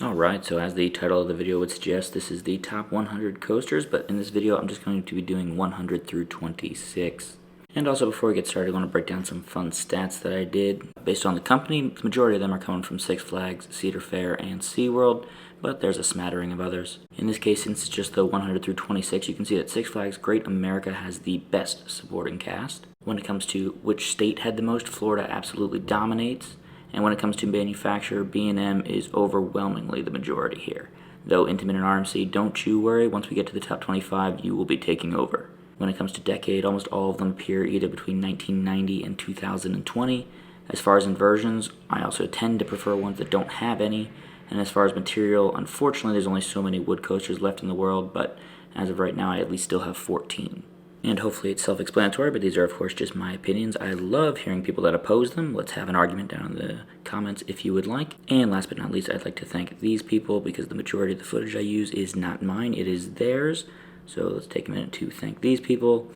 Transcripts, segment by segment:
Alright, so as the title of the video would suggest, this is the top 100 coasters, but in this video I'm just going to be doing 100 through 26. And also before we get started, I want to break down some fun stats that I did. Based on the company, the majority of them are coming from Six Flags, Cedar Fair, and SeaWorld, but there's a smattering of others. In this case, since it's just the 100 through 26, you can see that Six Flags Great America has the best supporting cast. When it comes to which state had the most, Florida absolutely dominates. And when it comes to manufacturer, B&M is overwhelmingly the majority here. Though Intamin and RMC, don't you worry, once we get to the top 25, you will be taking over. When it comes to decade, almost all of them appear either between 1990 and 2020. As far as inversions, I also tend to prefer ones that don't have any. And as far as material, unfortunately there's only so many wood coasters left in the world, but as of right now I at least still have 14. And hopefully it's self-explanatory, but these are of course just my opinions. I love hearing people that oppose them. Let's have an argument down in the comments if you would like. And last but not least, I'd like to thank these people because the majority of the footage I use is not mine, it is theirs. So let's take a minute to thank these people.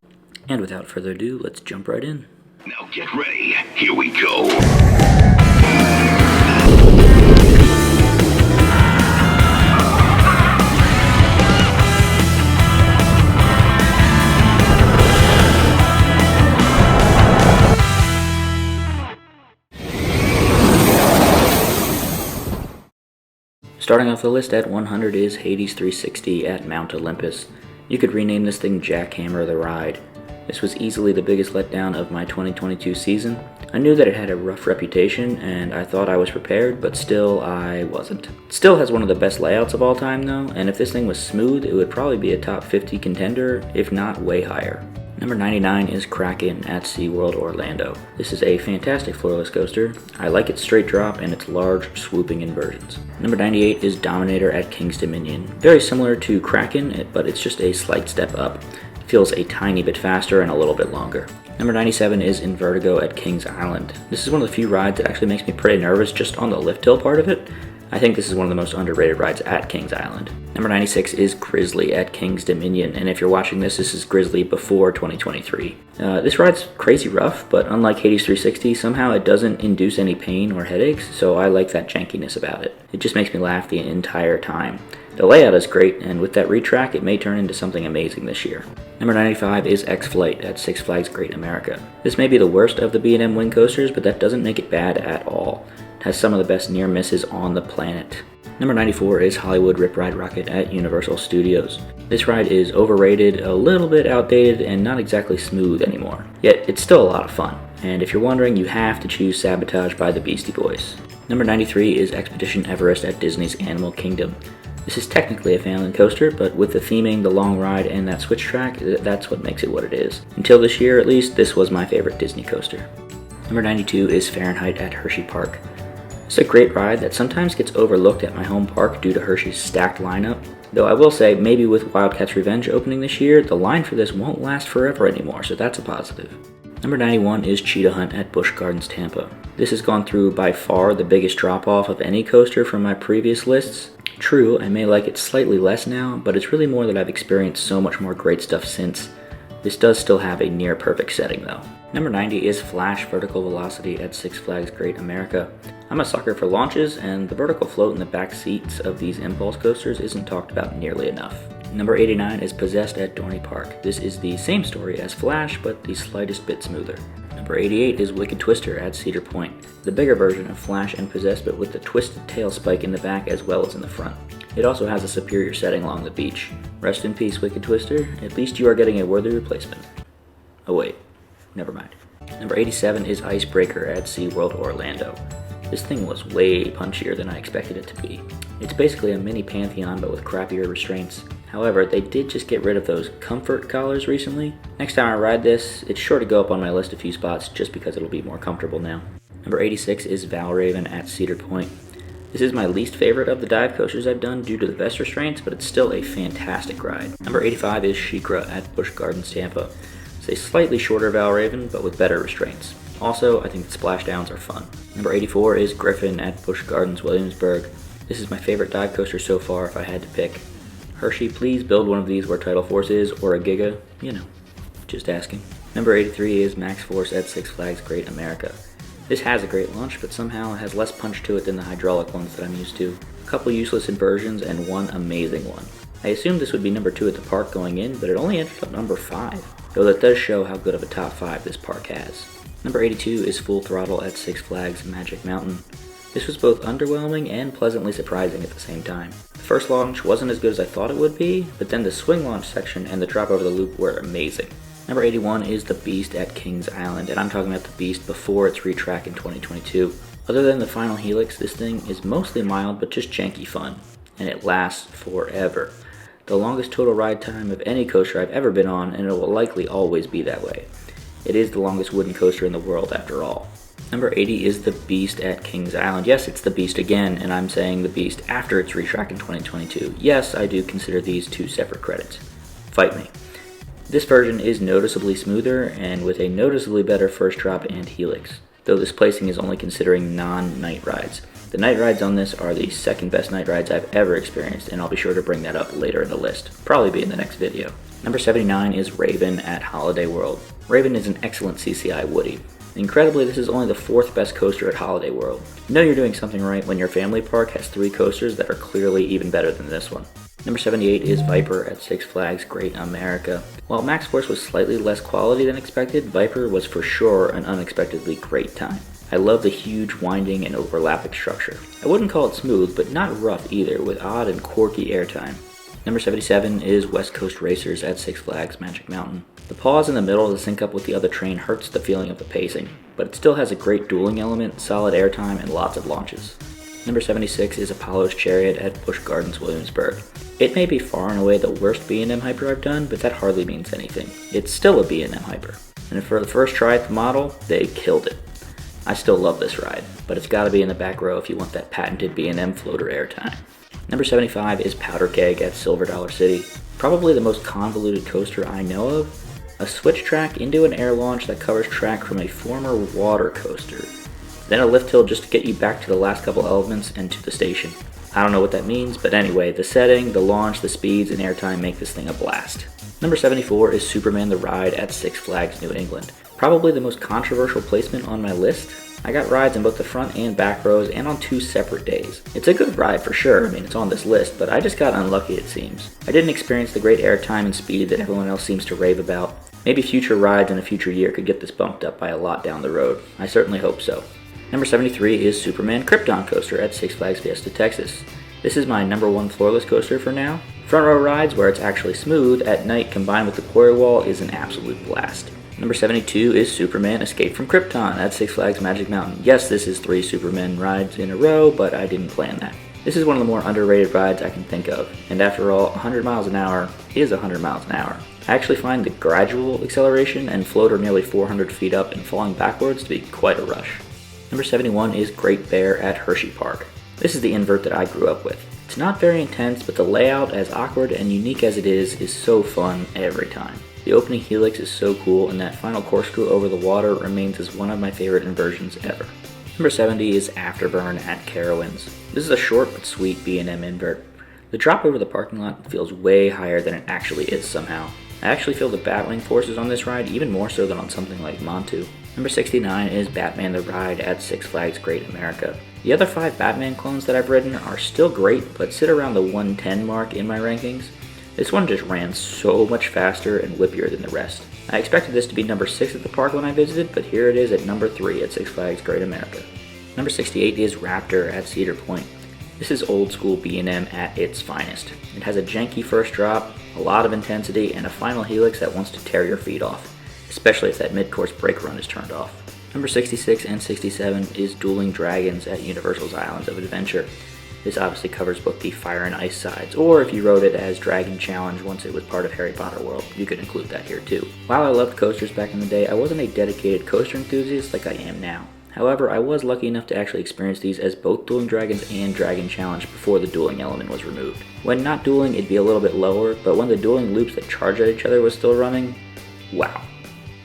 And without further ado, let's jump right in. Now get ready, here we go. Starting off the list at 100 is Hades 360 at Mount Olympus. You could rename this thing Jackhammer the Ride. This was easily the biggest letdown of my 2022 season. I knew that it had a rough reputation and I thought I was prepared, but still I wasn't. It still has one of the best layouts of all time though, and if this thing was smooth, it would probably be a top 50 contender, if not way higher. Number 99 is Kraken at SeaWorld Orlando. This is a fantastic floorless coaster. I like its straight drop and its large swooping inversions. Number 98 is Dominator at King's Dominion. Very similar to Kraken, but it's just a slight step up. It feels a tiny bit faster and a little bit longer. Number 97 is Invertigo at Kings Island. This is one of the few rides that actually makes me pretty nervous just on the lift hill part of it. I think this is one of the most underrated rides at Kings Island. Number 96 is Grizzly at King's Dominion, and if you're watching this, this is Grizzly before 2023. This ride's crazy rough, but unlike Hades 360, somehow it doesn't induce any pain or headaches, so I like that jankiness about it. It just makes me laugh the entire time. The layout is great, and with that retrack, it may turn into something amazing this year. Number 95 is X-Flight at Six Flags Great America. This may be the worst of the B&M wing coasters, but that doesn't make it bad at all. It has some of the best near misses on the planet. Number 94 is Hollywood Rip Ride Rockit at Universal Studios. This ride is overrated, a little bit outdated, and not exactly smooth anymore. Yet it's still a lot of fun. And if you're wondering, you have to choose Sabotage by the Beastie Boys. Number 93 is Expedition Everest at Disney's Animal Kingdom. This is technically a family coaster, but with the theming, the long ride, and that switch track, that's what makes it what it is. Until this year, at least, this was my favorite Disney coaster. Number 92 is Fahrenheit at Hershey Park. It's a great ride that sometimes gets overlooked at my home park due to Hershey's stacked lineup. Though I will say, maybe with Wildcats Revenge opening this year, the line for this won't last forever anymore, so that's a positive. Number 91 is Cheetah Hunt at Busch Gardens Tampa. This has gone through by far the biggest drop-off of any coaster from my previous lists. True, I may like it slightly less now, but it's really more that I've experienced so much more great stuff since. This does still have a near perfect setting though. Number 90 is Flash Vertical Velocity at Six Flags Great America. I'm a sucker for launches, and the vertical float in the back seats of these impulse coasters isn't talked about nearly enough. Number 89 is Possessed at Dorney Park. This is the same story as Flash, but the slightest bit smoother. Number 88 is Wicked Twister at Cedar Point. The bigger version of Flash and Possessed, but with the twisted tail spike in the back as well as in the front. It also has a superior setting along the beach. Rest in peace, Wicked Twister. At least you are getting a worthy replacement. Oh wait, never mind. Number 87 is Icebreaker at SeaWorld Orlando. This thing was way punchier than I expected it to be. It's basically a mini Pantheon but with crappier restraints. However, they did just get rid of those comfort collars recently. Next time I ride this, it's sure to go up on my list a few spots just because it'll be more comfortable now. Number 86 is Valravn at Cedar Point. This is my least favorite of the dive coasters I've done due to the vest restraints, but it's still a fantastic ride. Number 85 is SheiKra at Busch Gardens Tampa. It's a slightly shorter Valravn, but with better restraints. Also, I think the splashdowns are fun. Number 84 is Griffon at Busch Gardens Williamsburg. This is my favorite dive coaster so far if I had to pick. Hershey, please build one of these where Tidal Force is, or a Giga, you know, just asking. Number 83 is Max Force at Six Flags Great America. This has a great launch, but somehow it has less punch to it than the hydraulic ones that I'm used to. A couple useless inversions and one amazing one. I assumed this would be number 2 at the park going in, but it only ended up number 5, though that does show how good of a top 5 this park has. Number 82 is Full Throttle at Six Flags Magic Mountain. This was both underwhelming and pleasantly surprising at the same time. The first launch wasn't as good as I thought it would be, but then the swing launch section and the drop over the loop were amazing. Number 81 is the Beast at Kings Island, and I'm talking about the Beast before its retrack in 2022. Other than the final helix, this thing is mostly mild but just janky fun, and it lasts forever. The longest total ride time of any coaster I've ever been on, and it will likely always be that way. It is the longest wooden coaster in the world after all. Number 80 is the Beast at Kings Island. Yes, it's the Beast again, and I'm saying the Beast after its retrack in 2022. Yes, I do consider these 2 separate credits. Fight me. This version is noticeably smoother and with a noticeably better first drop and helix, though this placing is only considering non-night rides. The night rides on this are the second best night rides I've ever experienced, and I'll be sure to bring that up later in the list. Probably be in the next video. Number 79 is Raven at Holiday World. Raven is an excellent CCI Woody. Incredibly, this is only the 4th best coaster at Holiday World. You know you're doing something right when your family park has 3 coasters that are clearly even better than this one. Number 78 is Viper at Six Flags Great America. While Max Force was slightly less quality than expected, Viper was for sure an unexpectedly great time. I love the huge winding and overlapping structure. I wouldn't call it smooth, but not rough either, with odd and quirky airtime. Number 77 is West Coast Racers at Six Flags Magic Mountain. The pause in the middle to sync up with the other train hurts the feeling of the pacing, but it still has a great dueling element, solid airtime, and lots of launches. Number 76 is Apollo's Chariot at Busch Gardens Williamsburg. It may be far and away the worst B&M Hyper I've done, but that hardly means anything. It's still a B&M Hyper, and for the first try at the model, they killed it. I still love this ride, but it's gotta be in the back row if you want that patented B&M floater airtime. Number 75 is Powder Keg at Silver Dollar City. Probably the most convoluted coaster I know of. A switch track into an air launch that covers track from a former water coaster. Then a lift hill just to get you back to the last couple elements and to the station. I don't know what that means, but anyway, the setting, the launch, the speeds, and airtime make this thing a blast. Number 74 is Superman the Ride at Six Flags New England. Probably the most controversial placement on my list. I got rides in both the front and back rows and on 2 separate days. It's a good ride for sure, I mean it's on this list, but I just got unlucky it seems. I didn't experience the great airtime and speed that everyone else seems to rave about. Maybe future rides in a future year could get this bumped up by a lot down the road. I certainly hope so. Number 73 is Superman Krypton Coaster at Six Flags Fiesta Texas. This is my number 1 floorless coaster for now. Front row rides where it's actually smooth at night combined with the quarry wall is an absolute blast. Number 72 is Superman Escape from Krypton at Six Flags Magic Mountain. Yes, this is 3 Superman rides in a row, but I didn't plan that. This is one of the more underrated rides I can think of, and after all, 100 miles an hour is 100 miles an hour. I actually find the gradual acceleration and floater nearly 400 feet up and falling backwards to be quite a rush. Number 71 is Great Bear at Hershey Park. This is the invert that I grew up with. It's not very intense, but the layout, as awkward and unique as it is so fun every time. The opening helix is so cool, and that final corkscrew over the water remains as one of my favorite inversions ever. Number 70 is Afterburn at Carowinds. This is a short but sweet B&M invert. The drop over the parking lot feels way higher than it actually is somehow. I actually feel the battling forces on this ride even more so than on something like Montu. Number 69 is Batman the Ride at Six Flags Great America. The other 5 Batman clones that I've ridden are still great, but sit around the 110 mark in my rankings. This one just ran so much faster and whippier than the rest. I expected this to be number 6 at the park when I visited, but here it is at number 3 at Six Flags Great America. Number 68 is Raptor at Cedar Point. This is old school B&M at its finest. It has a janky first drop, a lot of intensity, and a final helix that wants to tear your feet off, especially if that mid-course brake run is turned off. Number 66 and 67 is Dueling Dragons at Universal's Islands of Adventure. This obviously covers both the Fire and Ice sides, or if you rode it as Dragon Challenge once it was part of Harry Potter World, you could include that here too. While I loved coasters back in the day, I wasn't a dedicated coaster enthusiast like I am now. However, I was lucky enough to actually experience these as both Dueling Dragons and Dragon Challenge before the dueling element was removed. When not dueling, it'd be a little bit lower, but when the dueling loops that charge at each other was still running, wow.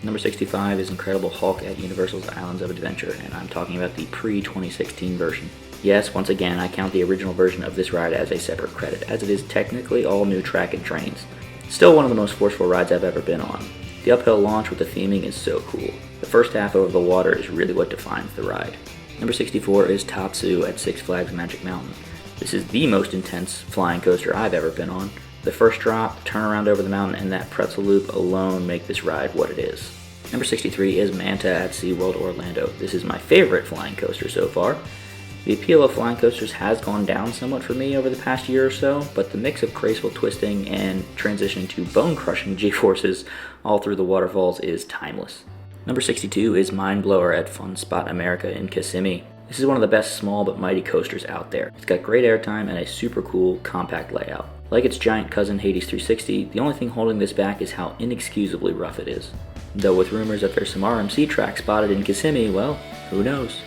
Number 65 is Incredible Hulk at Universal's Islands of Adventure, and I'm talking about the pre-2016 version. Yes, once again, I count the original version of this ride as a separate credit, as it is technically all new track and trains. Still one of the most forceful rides I've ever been on. The uphill launch with the theming is so cool. The first half over the water is really what defines the ride. Number 64 is Tatsu at Six Flags Magic Mountain. This is the most intense flying coaster I've ever been on. The first drop, turnaround over the mountain, and that pretzel loop alone make this ride what it is. Number 63 is Manta at SeaWorld Orlando. This is my favorite flying coaster so far. The appeal of flying coasters has gone down somewhat for me over the past year or so, but the mix of graceful twisting and transitioning to bone-crushing G-forces all through the waterfalls is timeless. Number 62 is Mind Blower at Fun Spot America in Kissimmee. This is one of the best small but mighty coasters out there. It's got great airtime and a super cool, compact layout. Like its giant cousin Hades 360, the only thing holding this back is how inexcusably rough it is. Though with rumors that there's some RMC tracks spotted in Kissimmee, well, who knows?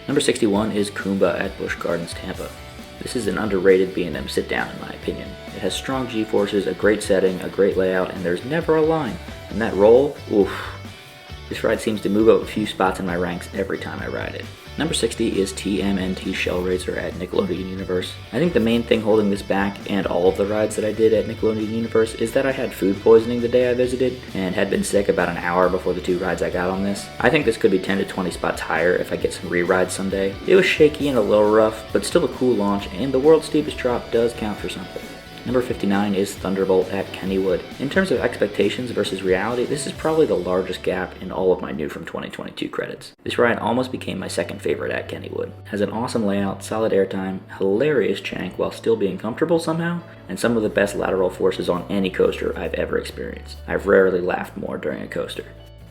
Number 61 is Kumba at Busch Gardens, Tampa. This is an underrated B&M sit-down in my opinion. It has strong G-forces, a great setting, a great layout, and there's never a line. And that roll, oof. This ride seems to move up a few spots in my ranks every time I ride it. Number 60 is TMNT Shellraiser at Nickelodeon Universe. I think the main thing holding this back, and all of the rides that I did at Nickelodeon Universe, is that I had food poisoning the day I visited, and had been sick about an hour before the 2 rides I got on this. I think this could be 10 to 20 spots higher if I get some re-rides someday. It was shaky and a little rough, but still a cool launch, and the world's steepest drop does count for something. Number 59 is Thunderbolt at Kennywood. In terms of expectations versus reality, this is probably the largest gap in all of my new from 2022 credits. This ride almost became my second favorite at Kennywood. Has an awesome layout, solid airtime, hilarious chank while still being comfortable somehow, and some of the best lateral forces on any coaster I've ever experienced. I've rarely laughed more during a coaster.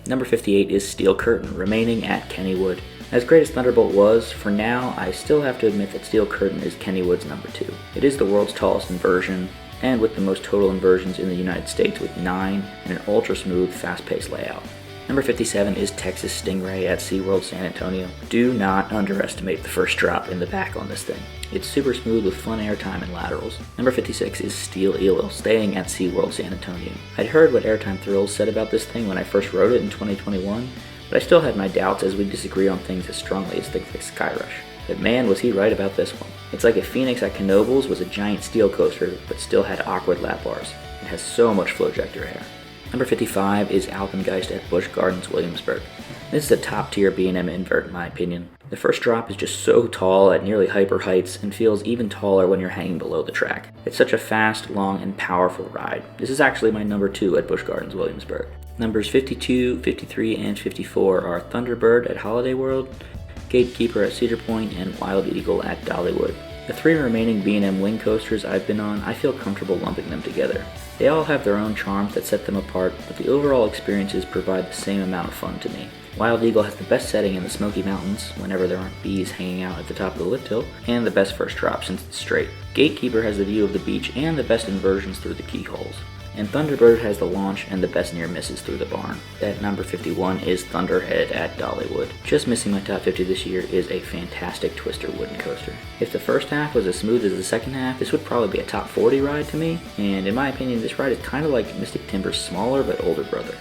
Number 58 is Steel Curtain, remaining at Kennywood. As great as Thunderbolt was, for now, I still have to admit that Steel Curtain is Kennywood's number 2. It is the world's tallest inversion, and with the most total inversions in the United States with 9, and an ultra-smooth, fast-paced layout. Number 57 is Texas Stingray at SeaWorld San Antonio. Do not underestimate the first drop in the back on this thing. It's super smooth with fun airtime and laterals. Number 56 is Steel Eel, staying at SeaWorld San Antonio. I'd heard what Airtime Thrills said about this thing when I first rode it in 2021, but I still had my doubts as we disagree on things as strongly as things like Skyrush. But man, was he right about this one. It's like if Phoenix at Knoebels was a giant steel coaster, but still had awkward lap bars. It has so much flow-ejector air. Number 55 is Alpengeist at Busch Gardens, Williamsburg. This is a top-tier B&M invert in my opinion. The first drop is just so tall at nearly hyper heights and feels even taller when you're hanging below the track. It's such a fast, long, and powerful ride. This is actually my number 2 at Busch Gardens, Williamsburg. Numbers 52, 53, and 54 are Thunderbird at Holiday World, Gatekeeper at Cedar Point, and Wild Eagle at Dollywood. The 3 remaining B&M wing coasters I've been on, I feel comfortable lumping them together. They all have their own charms that set them apart, but the overall experiences provide the same amount of fun to me. Wild Eagle has the best setting in the Smoky Mountains, whenever there aren't bees hanging out at the top of the lift hill, and the best first drop since it's straight. Gatekeeper has the view of the beach and the best inversions through the keyholes. And Thunderbird has the launch and the best near misses through the barn. At number 51 is Thunderhead at Dollywood. Just missing my top 50 this year is a fantastic twister wooden coaster. If the first half was as smooth as the second half, this would probably be a top 40 ride to me, and in my opinion this ride is kind of like Mystic Timber's smaller but older brother.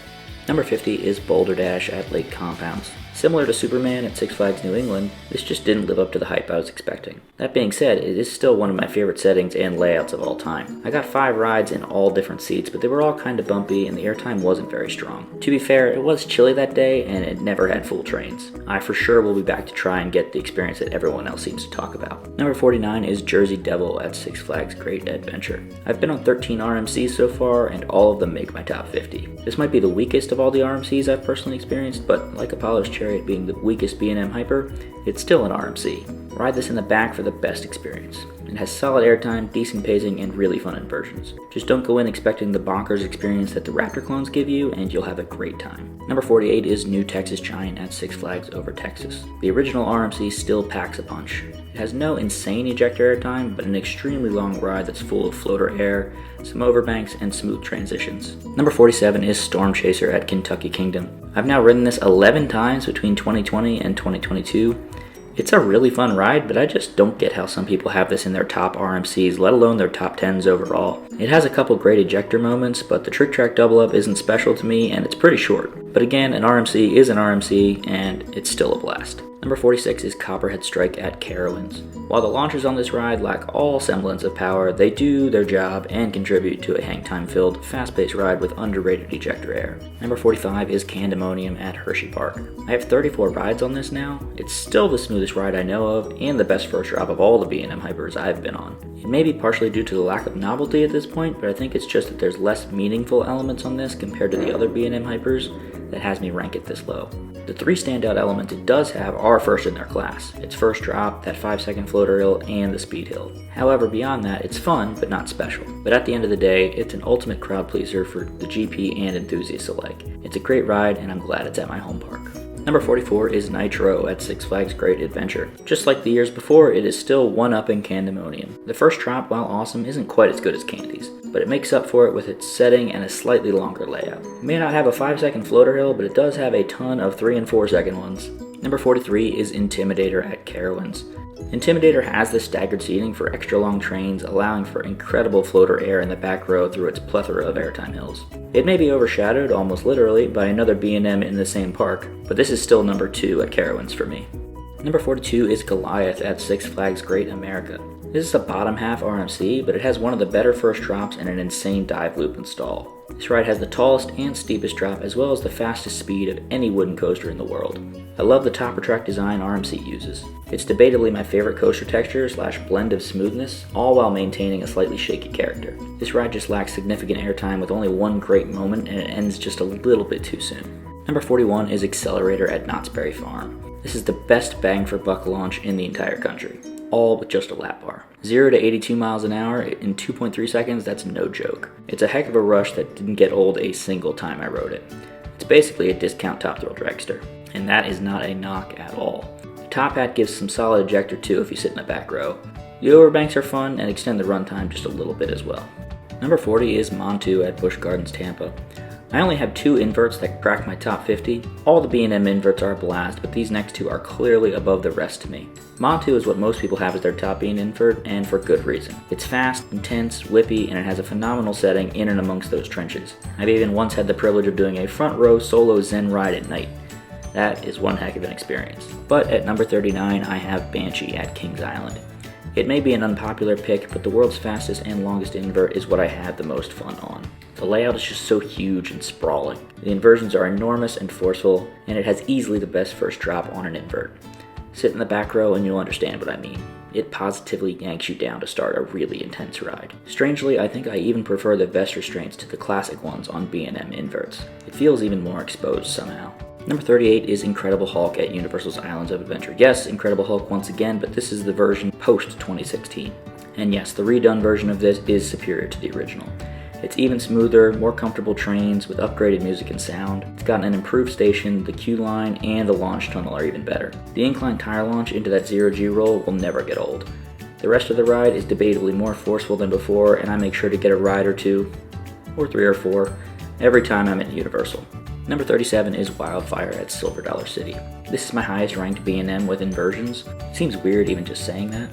Number 50 is Boulder Dash at Lake Compounce. Similar to Superman at Six Flags New England, this just didn't live up to the hype I was expecting. That being said, it is still one of my favorite settings and layouts of all time. I got 5 rides in all different seats, but they were all kind of bumpy and the airtime wasn't very strong. To be fair, it was chilly that day and it never had full trains. I for sure will be back to try and get the experience that everyone else seems to talk about. Number 49 is Jersey Devil at Six Flags Great Adventure. I've been on 13 RMCs so far and all of them make my top 50. This might be the weakest of all the RMCs I've personally experienced, but like Apollo's Chariot being the weakest B&M hyper, it's still an RMC. Ride this in the back for the best experience. It has solid airtime, decent pacing, and really fun inversions. Just don't go in expecting the bonkers experience that the Raptor clones give you, and you'll have a great time. Number 48 is New Texas Giant at Six Flags Over Texas. The original RMC still packs a punch. It has no insane ejector airtime, but an extremely long ride that's full of floater air, some overbanks, and smooth transitions. Number 47 is Storm Chaser at Kentucky Kingdom. I've now ridden this 11 times between 2020 and 2022. It's a really fun ride, but I just don't get how some people have this in their top RMCs, let alone their top 10s overall. It has a couple great ejector moments, but the trick track double up isn't special to me and it's pretty short. But again, an RMC is an RMC and it's still a blast. Number 46 is Copperhead Strike at Carowinds. While the launchers on this ride lack all semblance of power, they do their job and contribute to a hang time-filled, fast-paced ride with underrated ejector air. Number 45 is Candemonium at Hershey Park. I have 34 rides on this now. It's still the smoothest ride I know of, and the best first drop of all the B&M hypers I've been on. It may be partially due to the lack of novelty at this point, but I think it's just that there's less meaningful elements on this compared to the other B&M hypers that has me rank it this low. The three standout elements it does have are first in their class. Its first drop, that 5-second floater hill, and the speed hill. However, beyond that, it's fun, but not special. But at the end of the day, it's an ultimate crowd pleaser for the GP and enthusiasts alike. It's a great ride, and I'm glad it's at my home park. Number 44 is Nitro at Six Flags Great Adventure. Just like the years before, it is still one-upping Candemonium. The first drop, while awesome, isn't quite as good as Candy's, but it makes up for it with its setting and a slightly longer layout. It may not have a 5-second floater hill, but it does have a ton of 3 and 4 second ones. Number 43 is Intimidator at Carowinds. Intimidator has the staggered seating for extra long trains, allowing for incredible floater air in the back row through its plethora of airtime hills. It may be overshadowed, almost literally, by another B&M in the same park, but this is still number 2 at Carowinds for me. Number 42 is Goliath at Six Flags Great America. This is a bottom half RMC, but it has one of the better first drops and an insane dive loop install. This ride has the tallest and steepest drop as well as the fastest speed of any wooden coaster in the world. I love the topper track design RMC uses. It's debatably my favorite coaster texture / blend of smoothness, all while maintaining a slightly shaky character. This ride just lacks significant airtime with only one great moment and it ends just a little bit too soon. Number 41 is Xcelerator at Knott's Berry Farm. This is the best bang for buck launch in the entire country, all with just a lap bar. 0 to 82 miles an hour in 2.3 seconds, that's no joke. It's a heck of a rush that didn't get old a single time I rode it. It's basically a discount Top Thrill dragster, and that is not a knock at all. The top hat gives some solid ejector too if you sit in the back row. The overbanks are fun and extend the runtime just a little bit as well. Number 40 is Montu at Busch Gardens Tampa. I only have 2 inverts that crack my top 50. All the B&M inverts are a blast, but these next 2 are clearly above the rest to me. Montu is what most people have as their top B&M invert, and for good reason. It's fast, intense, whippy, and it has a phenomenal setting in and amongst those trenches. I've even once had the privilege of doing a front row solo Zen ride at night. That is one heck of an experience. But at number 39, I have Banshee at Kings Island. It may be an unpopular pick, but the world's fastest and longest invert is what I had the most fun on. The layout is just so huge and sprawling. The inversions are enormous and forceful, and it has easily the best first drop on an invert. Sit in the back row and you'll understand what I mean. It positively yanks you down to start a really intense ride. Strangely, I think I even prefer the vest restraints to the classic ones on B&M inverts. It feels even more exposed somehow. Number 38 is Incredible Hulk at Universal's Islands of Adventure. Yes, Incredible Hulk once again, but this is the version post-2016. And yes, the redone version of this is superior to the original. It's even smoother, more comfortable trains with upgraded music and sound. It's got an improved station, the queue line, and the launch tunnel are even better. The incline tire launch into that 0G roll will never get old. The rest of the ride is debatably more forceful than before, and I make sure to get a ride or 2, or 3 or 4, every time I'm at Universal. Number 37 is Wildfire at Silver Dollar City. This is my highest ranked B&M with inversions. It seems weird even just saying that.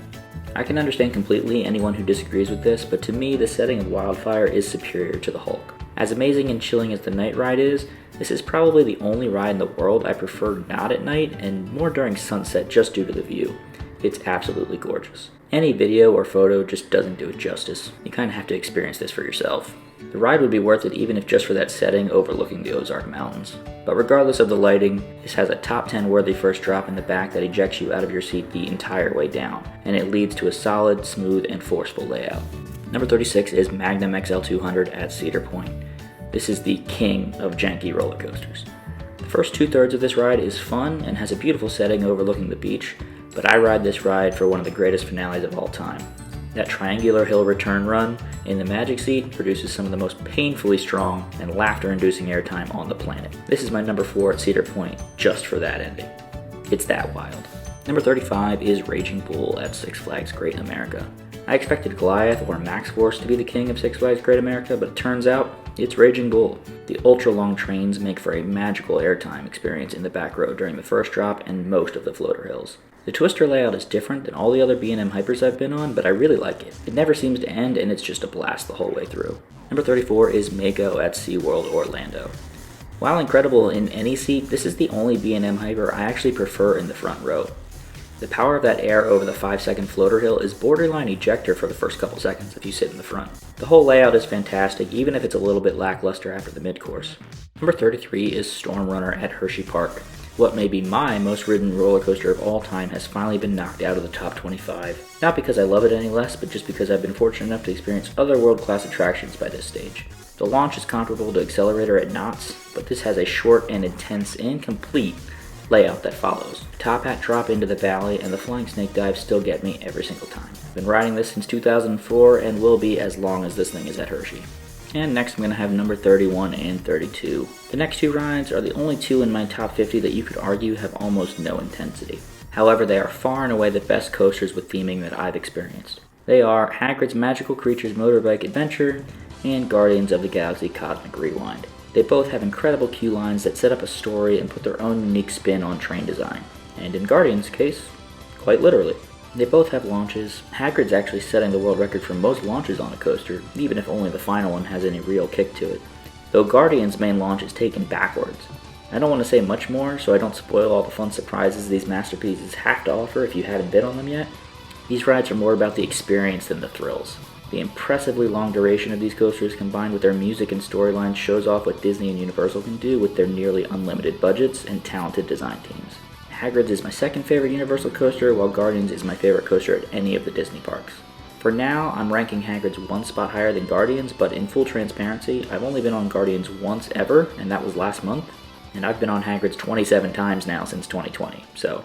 I can understand completely anyone who disagrees with this, but to me the setting of Wildfire is superior to the Hulk. As amazing and chilling as the night ride is, this is probably the only ride in the world I prefer not at night and more during sunset just due to the view. It's absolutely gorgeous. Any video or photo just doesn't do it justice. You kind of have to experience this for yourself. The ride would be worth it even if just for that setting overlooking the Ozark Mountains. But regardless of the lighting, this has a top 10 worthy first drop in the back that ejects you out of your seat the entire way down, and it leads to a solid, smooth, and forceful layout. Number 36 is Magnum XL-200 at Cedar Point. This is the king of janky roller coasters. The first 2/3 of this ride is fun and has a beautiful setting overlooking the beach, but I ride this ride for one of the greatest finales of all time. That triangular hill return run in the Magic Seat produces some of the most painfully strong and laughter-inducing airtime on the planet. This is my number 4 at Cedar Point, just for that ending. It's that wild. Number 35 is Raging Bull at Six Flags Great America. I expected Goliath or Max Force to be the king of Six Flags Great America, but it turns out it's Raging Bull. The ultra-long trains make for a magical airtime experience in the back row during the first drop and most of the floater hills. The twister layout is different than all the other B&M hypers I've been on, but I really like it. It never seems to end, and it's just a blast the whole way through. Number 34 is Mako at SeaWorld Orlando. While incredible in any seat, this is the only B&M Hyper I actually prefer in the front row. The power of that air over the 5-second floater hill is borderline ejector for the first couple seconds if you sit in the front. The whole layout is fantastic, even if it's a little bit lackluster after the mid-course. Number 33 is Storm Runner at Hershey Park. What may be my most ridden roller coaster of all time has finally been knocked out of the top 25. Not because I love it any less, but just because I've been fortunate enough to experience other world-class attractions by this stage. The launch is comparable to Xcelerator at Knott's, but this has a short and intense and complete layout that follows. Top hat drop into the valley and the flying snake dives still get me every single time. I've been riding this since 2004 and will be as long as this thing is at Hershey. And next I'm going to have number 31 and 32. The next two rides are the only two in my top 50 that you could argue have almost no intensity. However, they are far and away the best coasters with theming that I've experienced. They are Hagrid's Magical Creatures Motorbike Adventure and Guardians of the Galaxy Cosmic Rewind. They both have incredible queue lines that set up a story and put their own unique spin on train design. And in Guardians' case, quite literally. They both have launches. Hagrid's actually setting the world record for most launches on a coaster, even if only the final one has any real kick to it. Though Guardians' main launch is taken backwards. I don't want to say much more so I don't spoil all the fun surprises these masterpieces have to offer if you haven't been on them yet. These rides are more about the experience than the thrills. The impressively long duration of these coasters combined with their music and storylines shows off what Disney and Universal can do with their nearly unlimited budgets and talented design teams. Hagrid's is my second favorite Universal coaster, while Guardians is my favorite coaster at any of the Disney parks. For now, I'm ranking Hagrid's one spot higher than Guardians, but in full transparency, I've only been on Guardians once ever, and that was last month, and I've been on Hagrid's 27 times now since 2020, so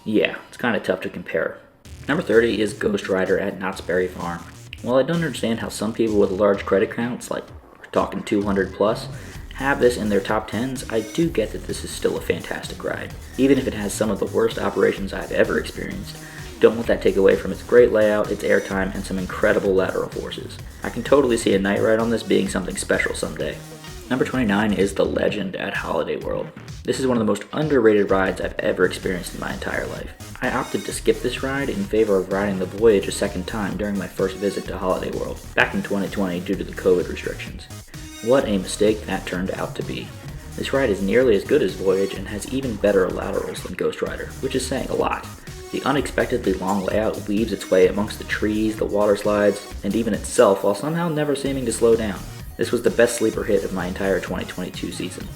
yeah, it's kind of tough to compare. Number 30 is Ghost Rider at Knott's Berry Farm. While I don't understand how some people with large credit counts, like we're talking 200 plus, have this in their top 10s, I do get that this is still a fantastic ride. Even if it has some of the worst operations I've ever experienced, don't let that take away from its great layout, its airtime, and some incredible lateral forces. I can totally see a night ride on this being something special someday. Number 29 is The Legend at Holiday World. This is one of the most underrated rides I've ever experienced in my entire life. I opted to skip this ride in favor of riding the Voyage a second time during my first visit to Holiday World, back in 2020 due to the COVID restrictions. What a mistake that turned out to be. This ride is nearly as good as Voyage and has even better laterals than Ghost Rider, which is saying a lot. The unexpectedly long layout weaves its way amongst the trees, the water slides, and even itself while somehow never seeming to slow down. This was the best sleeper hit of my entire 2022 season.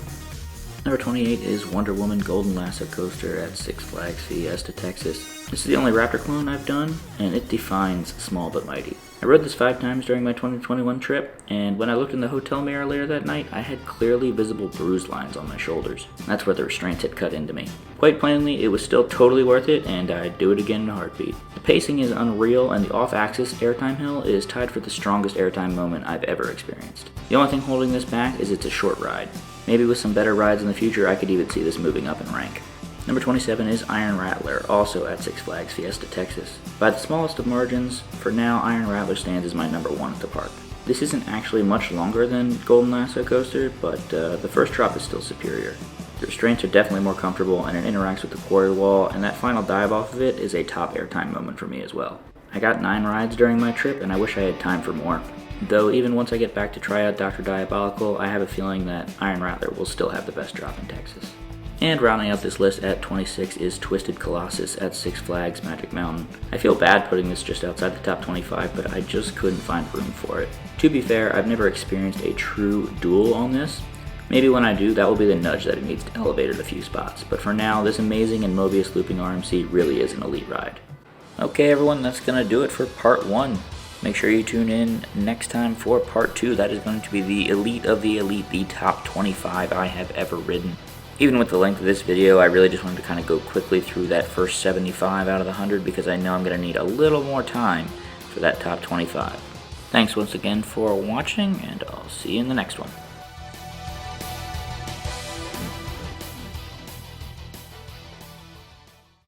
Number 28 is Wonder Woman Golden Lasso Coaster at Six Flags Fiesta, Texas. This is the only Raptor clone I've done, and it defines small but mighty. I rode this 5 times during my 2021 trip, and when I looked in the hotel mirror later that night, I had clearly visible bruise lines on my shoulders. That's where the restraints had cut into me. Quite plainly, it was still totally worth it, and I'd do it again in a heartbeat. The pacing is unreal, and the off-axis airtime hill is tied for the strongest airtime moment I've ever experienced. The only thing holding this back is it's a short ride. Maybe with some better rides in the future, I could even see this moving up in rank. Number 27 is Iron Rattler, also at Six Flags Fiesta, Texas. By the smallest of margins, for now Iron Rattler stands as my number 1 at the park. This isn't actually much longer than Golden Lasso Coaster, but the first drop is still superior. The restraints are definitely more comfortable and it interacts with the quarry wall, and that final dive off of it is a top airtime moment for me as well. I got 9 rides during my trip and I wish I had time for more. Though even once I get back to try out Dr. Diabolical, I have a feeling that Iron Rattler will still have the best drop in Texas. And rounding out this list at 26 is Twisted Colossus at Six Flags Magic Mountain. I feel bad putting this just outside the top 25, but I just couldn't find room for it. To be fair, I've never experienced a true duel on this. Maybe when I do, that will be the nudge that it needs to elevate it a few spots. But for now, this amazing and Mobius looping RMC really is an elite ride. Okay everyone, that's gonna do it for part 1. Make sure you tune in next time for part 2. That is going to be the elite of the elite, the top 25 I have ever ridden. Even with the length of this video, I really just wanted to kind of go quickly through that first 75 out of the 100 because I know I'm going to need a little more time for that top 25. Thanks once again for watching, and I'll see you in the next one.